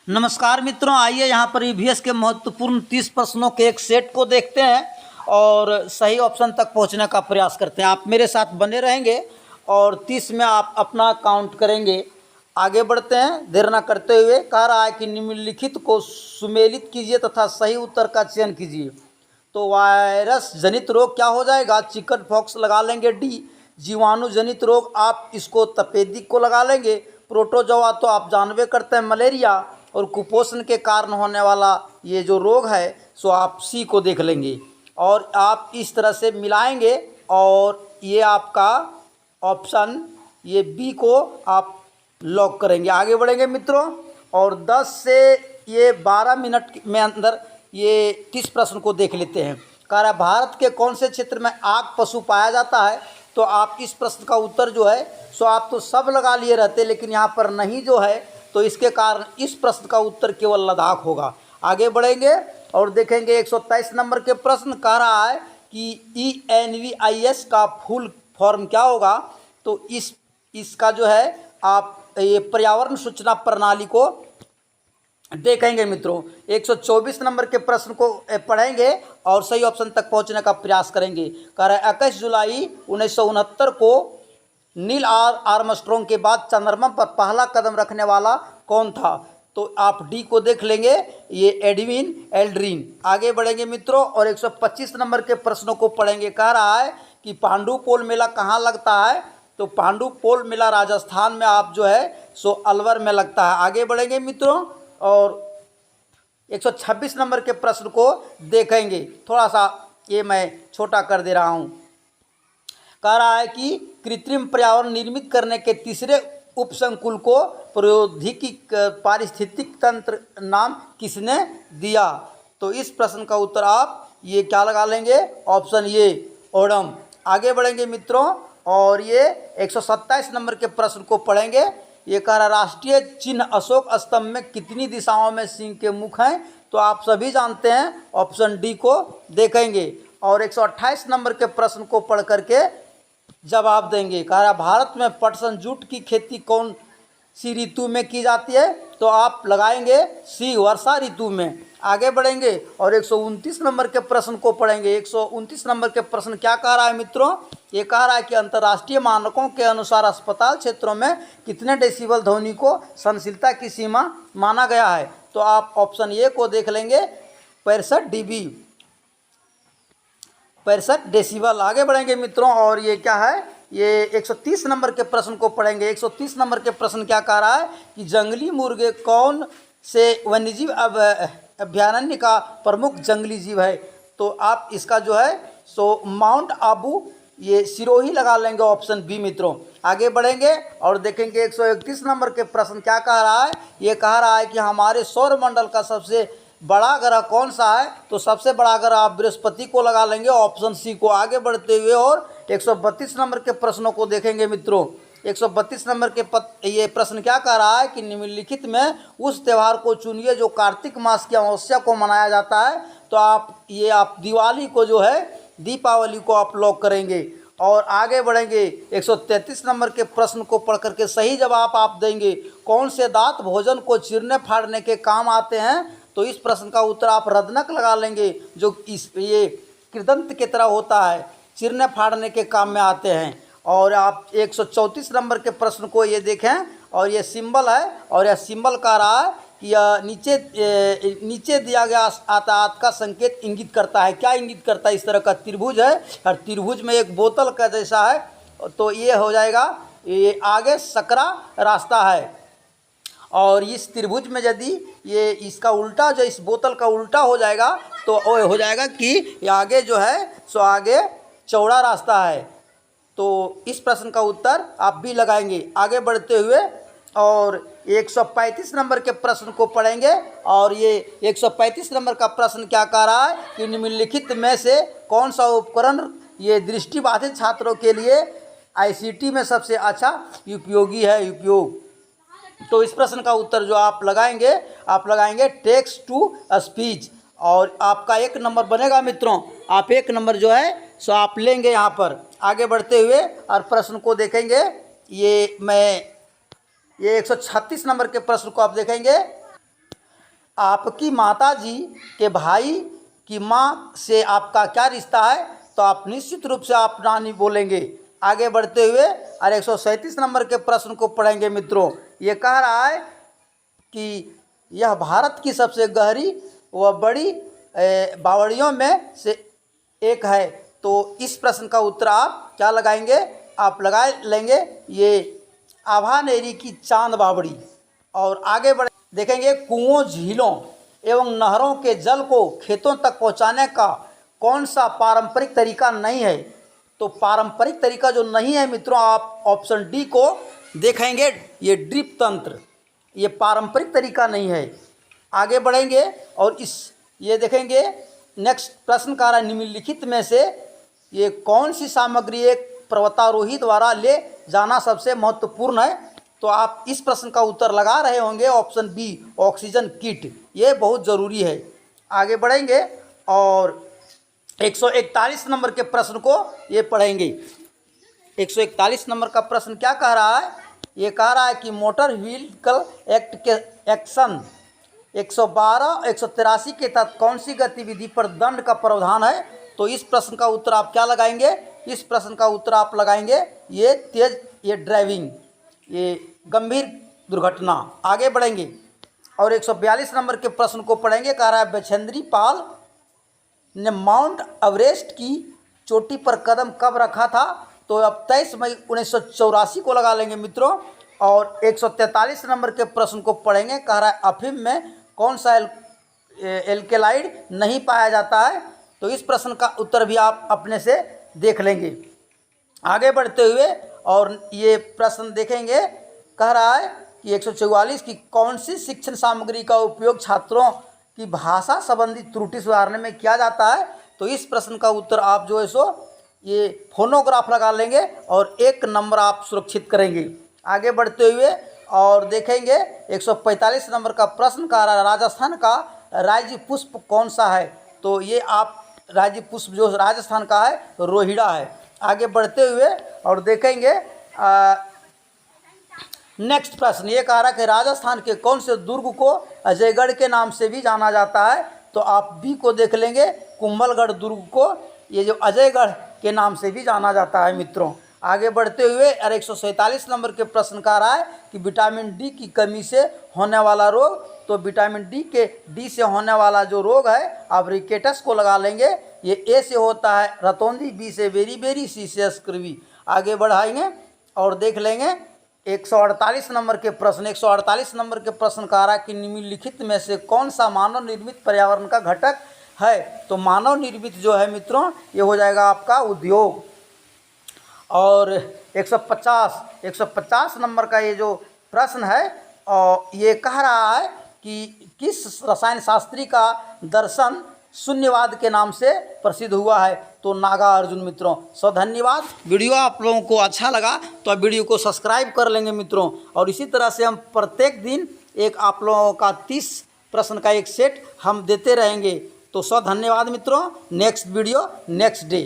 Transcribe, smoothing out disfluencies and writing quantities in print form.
नमस्कार मित्रों, आइए यहाँ पर ईवीएस के महत्वपूर्ण 30 प्रश्नों के एक सेट को देखते हैं और सही ऑप्शन तक पहुँचने का प्रयास करते हैं। आप मेरे साथ बने रहेंगे और 30 में आप अपना काउंट करेंगे। आगे बढ़ते हैं देर न करते हुए। कह रहा है कि निम्नलिखित को सुमेलित कीजिए तथा सही उत्तर का चयन कीजिए। तो वायरस जनित रोग क्या हो जाएगा? चिकन पॉक्स लगा लेंगे डी। जीवाणु जनित रोग आप इसको तपेदिक को लगा लेंगे। प्रोटोजोआ तो आप जानबे करते हैं मलेरिया। और कुपोषण के कारण होने वाला ये जो रोग है सो आप सी को देख लेंगे और आप इस तरह से मिलाएंगे और ये आपका ऑप्शन ये बी को आप लॉक करेंगे। आगे बढ़ेंगे मित्रों और 10 से ये 12 मिनट में अंदर ये 30 प्रश्न को देख लेते हैं। कह रहा है भारत के कौन से क्षेत्र में आग पशु पाया जाता है? तो आप इस प्रश्न का उत्तर जो है सो आप तो सब लगा लिए रहते, लेकिन यहाँ पर नहीं जो है, तो इसके कारण इस प्रश्न का उत्तर केवल लद्दाख होगा। आगे बढ़ेंगे और देखेंगे 123 नंबर के प्रश्न। कह रहा है कि ENVIS का फुल फॉर्म क्या होगा? तो इसका जो है आप ये पर्यावरण सूचना प्रणाली को देखेंगे मित्रों। 124 नंबर के प्रश्न को पढ़ेंगे और सही ऑप्शन तक पहुंचने का प्रयास करेंगे। कह रहा है 21 जुलाई 1969 को नील आर्मस्ट्रॉन्ग के बाद चंद्रमा पर पहला कदम रखने वाला कौन था? तो आप डी को देख लेंगे, ये एडविन एल्ड्रिन। आगे बढ़ेंगे मित्रों और 125 नंबर के प्रश्नों को पढ़ेंगे। कह रहा है कि पांडुपोल मेला कहाँ लगता है? तो पांडुपोल मेला राजस्थान में आप जो है सो अलवर में लगता है। आगे बढ़ेंगे मित्रों और 126 नंबर के प्रश्न को देखेंगे। थोड़ा सा ये मैं छोटा कर दे रहा हूँ। कह रहा है कि कृत्रिम पर्यावरण निर्मित करने के तीसरे उपसंकुल को प्रौद्योगिकी पारिस्थितिक तंत्र नाम किसने दिया? तो इस प्रश्न का उत्तर आप ये क्या लगा लेंगे? ऑप्शन ये ओडम। आगे बढ़ेंगे मित्रों और ये 127 नंबर के प्रश्न को पढ़ेंगे। ये कह रहा राष्ट्रीय चिन्ह अशोक स्तंभ में कितनी दिशाओं में सिंह के मुख हैं? तो आप सभी जानते हैं, ऑप्शन डी को देखेंगे और 128 नंबर के प्रश्न को पढ़ करके जवाब देंगे। कह रहा भारत में पटसन जूट की खेती कौन सी ऋतु में की जाती है? तो आप लगाएंगे सी वर्षा ऋतु में। आगे बढ़ेंगे और 129 नंबर के प्रश्न को पढ़ेंगे। 129 नंबर के प्रश्न क्या कह रहा है मित्रों? ये कह रहा है कि अंतर्राष्ट्रीय मानकों के अनुसार अस्पताल क्षेत्रों में कितने डेसिबल ध्वनि को सहनशीलता की सीमा माना गया है? तो आप ऑप्शन ए को देख लेंगे, 65 dB, 65 डेसिबल। आगे बढ़ेंगे मित्रों और ये क्या है? ये 130 नंबर के प्रश्न को पढ़ेंगे। 130 नंबर के प्रश्न क्या कह रहा है कि जंगली मुर्गे कौन से वन्यजीव अभयारण्य का प्रमुख जंगली जीव है? तो आप इसका जो है सो माउंट आबू ये सिरोही लगा लेंगे, ऑप्शन बी मित्रों। आगे बढ़ेंगे और देखेंगे 131 नंबर के प्रश्न क्या कह रहा है? ये कह रहा है कि हमारे सौर मंडल का सबसे बड़ा ग्रह कौन सा है? तो सबसे बड़ा ग्रह आप बृहस्पति को लगा लेंगे, ऑप्शन सी को। आगे बढ़ते हुए और 132 नंबर के प्रश्नों को देखेंगे मित्रों। 132 नंबर के ये प्रश्न क्या कह रहा है कि निम्नलिखित में उस त्यौहार को चुनिए जो कार्तिक मास की अमावस्या को मनाया जाता है। तो आप दिवाली को जो है, दीपावली को आप लॉक करेंगे और आगे बढ़ेंगे। 133 नंबर के प्रश्न को पढ़ करके सही जवाब आप देंगे। कौन से दांत भोजन को चीरने फाड़ने के काम आते हैं? तो इस प्रश्न का उत्तर आप रदनक लगा लेंगे, जो ये कृदंत की तरह होता है, चीरने फाड़ने के काम में आते हैं। और आप 134 नंबर के प्रश्न को ये देखें और ये सिंबल है और यह सिंबल कह रहा है कि यह नीचे दिया गया आयत का संकेत इंगित करता है। क्या इंगित करता है? इस तरह का त्रिभुज है और त्रिभुज में एक बोतल का जैसा है, तो ये हो जाएगा, ये आगे सकरा रास्ता है और इस त्रिभुज में यदि ये इसका उल्टा जो इस बोतल का उल्टा हो जाएगा तो वो हो जाएगा कि ये आगे जो है सो आगे चौड़ा रास्ता है। तो इस प्रश्न का उत्तर आप भी लगाएंगे। आगे बढ़ते हुए और 135 नंबर के प्रश्न को पढ़ेंगे और ये 135 नंबर का प्रश्न क्या कह रहा है कि निम्नलिखित में से कौन सा उपकरण ये दृष्टिबाधित छात्रों के लिए ICT में सबसे अच्छा उपयोगी है? उपयोग। तो इस प्रश्न का उत्तर जो आप लगाएंगे टेक्स्ट टू स्पीच और आपका 1 नंबर बनेगा मित्रों। आप 1 नंबर जो है सो आप लेंगे यहाँ पर। आगे बढ़ते हुए और प्रश्न को देखेंगे। ये 136 नंबर के प्रश्न को आप देखेंगे। आपकी माता जी के भाई की माँ से आपका क्या रिश्ता है? तो आप निश्चित रूप से आप नानी बोलेंगे। आगे बढ़ते हुए और 137 नंबर के प्रश्न को पढ़ेंगे मित्रों। ये कह रहा है कि यह भारत की सबसे गहरी व बड़ी बावड़ियों में से एक है। तो इस प्रश्न का उत्तर आप क्या लगाएंगे? आप लगा लेंगे ये आभानेरी की चांद बावड़ी। और आगे बढ़े देखेंगे, कुओं, झीलों एवं नहरों के जल को खेतों तक पहुंचाने का कौन सा पारंपरिक तरीका नहीं है? तो पारंपरिक तरीका जो नहीं है मित्रों, आप ऑप्शन डी को देखेंगे, ये ड्रिप तंत्र, ये पारंपरिक तरीका नहीं है। आगे बढ़ेंगे और ये देखेंगे नेक्स्ट प्रश्न का निम्नलिखित में से ये कौन सी सामग्री एक पर्वतारोही द्वारा ले जाना सबसे महत्वपूर्ण है? तो आप इस प्रश्न का उत्तर लगा रहे होंगे ऑप्शन बी, ऑक्सीजन किट, ये बहुत ज़रूरी है। आगे बढ़ेंगे और 141 नंबर के प्रश्न को ये पढ़ेंगे। 141 नंबर का प्रश्न क्या कह रहा है? ये कह रहा है कि मोटर व्हीकल एक्ट के एक्शन 112 183 के तहत कौन सी गतिविधि पर दंड का प्रावधान है? तो इस प्रश्न का उत्तर आप क्या लगाएंगे? इस प्रश्न का उत्तर आप लगाएंगे ये तेज, ये ड्राइविंग, ये गंभीर दुर्घटना। आगे बढ़ेंगे और 142 नंबर के प्रश्न को पढ़ेंगे। कह रहा है बछेंद्री पाल ने माउंट एवरेस्ट की चोटी पर कदम कब रखा था? तो अब 23 मई 1984 को लगा लेंगे मित्रों। और 143 नंबर के प्रश्न को पढ़ेंगे। कह रहा है अफीम में कौन सा एल्केलाइड नहीं पाया जाता है? तो इस प्रश्न का उत्तर भी आप अपने से देख लेंगे। आगे बढ़ते हुए और ये प्रश्न देखेंगे। कह रहा है कि 144 की कौन सी शिक्षण सामग्री का उपयोग छात्रों की भाषा संबंधी त्रुटि सुधारने में किया जाता है? तो इस प्रश्न का उत्तर आप जो है सो ये फोनोग्राफ लगा लेंगे और 1 नंबर आप सुरक्षित करेंगे। आगे बढ़ते हुए और देखेंगे 145 नंबर का प्रश्न का राजस्थान का राज्य पुष्प कौन सा है? तो ये आप राज्य पुष्प जो राजस्थान का है रोहिड़ा है। आगे बढ़ते हुए और देखेंगे नेक्स्ट प्रश्न ये कह रहा है कि राजस्थान के कौन से दुर्ग को अजयगढ़ के नाम से भी जाना जाता है? तो आप बी को देख लेंगे, कुंभलगढ़ दुर्ग को ये जो अजयगढ़ के नाम से भी जाना जाता है मित्रों। आगे बढ़ते हुए और 147 नंबर के प्रश्न का रहा है कि विटामिन डी की कमी से होने वाला रोग। तो विटामिन डी से होने वाला जो रोग है आप रिकेटस को लगा लेंगे। ये ए से होता है रतौंधी, बी से बेरी, सी से स्क्रवी। आगे बढ़ाएंगे और देख लेंगे 148 नंबर के प्रश्न। 148 नंबर के प्रश्न का रहा है कि निम्नलिखित में से कौन सा मानव निर्मित पर्यावरण का घटक है? तो मानव निर्मित जो है मित्रों ये हो जाएगा आपका उद्योग। और 150 नंबर का ये जो प्रश्न है और ये कह रहा है कि किस रसायन शास्त्री का दर्शन शून्यवाद के नाम से प्रसिद्ध हुआ है? तो नागार्जुन मित्रों। सो धन्यवाद। वीडियो आप लोगों को अच्छा लगा तो आप वीडियो को सब्सक्राइब कर लेंगे मित्रों। और इसी तरह से हम प्रत्येक दिन एक आप लोगों का 30 प्रश्न का एक सेट हम देते रहेंगे। तो सो धन्यवाद मित्रों। Next video next day.